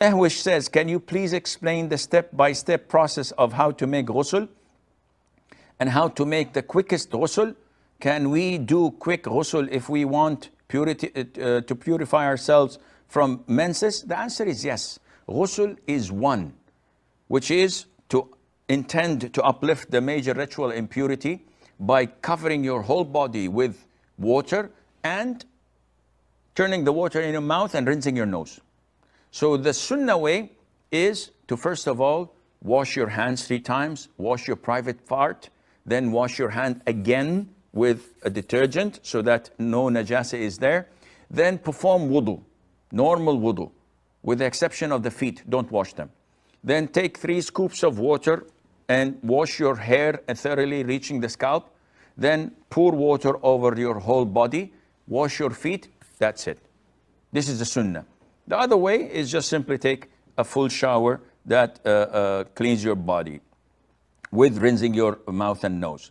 Ahwish says, can you please explain the step-by-step process of how to make ghusl and how to make the quickest ghusl? Can we do quick ghusl if we want to purify ourselves from menses? The answer is yes. Ghusl is one, which is to intend to uplift the major ritual impurity by covering your whole body with water and turning the water in your mouth and rinsing your nose. So the sunnah way is to first of all wash your hands 3 times, wash your private part, then wash your hand again with a detergent so that no najasa is there. Then perform wudu, normal wudu, with the exception of the feet, don't wash them. Then take 3 scoops of water and wash your hair thoroughly, reaching the scalp. Then pour water over your whole body, wash your feet, that's it. This is the sunnah. The other way is just simply take a full shower that cleans your body with rinsing your mouth and nose.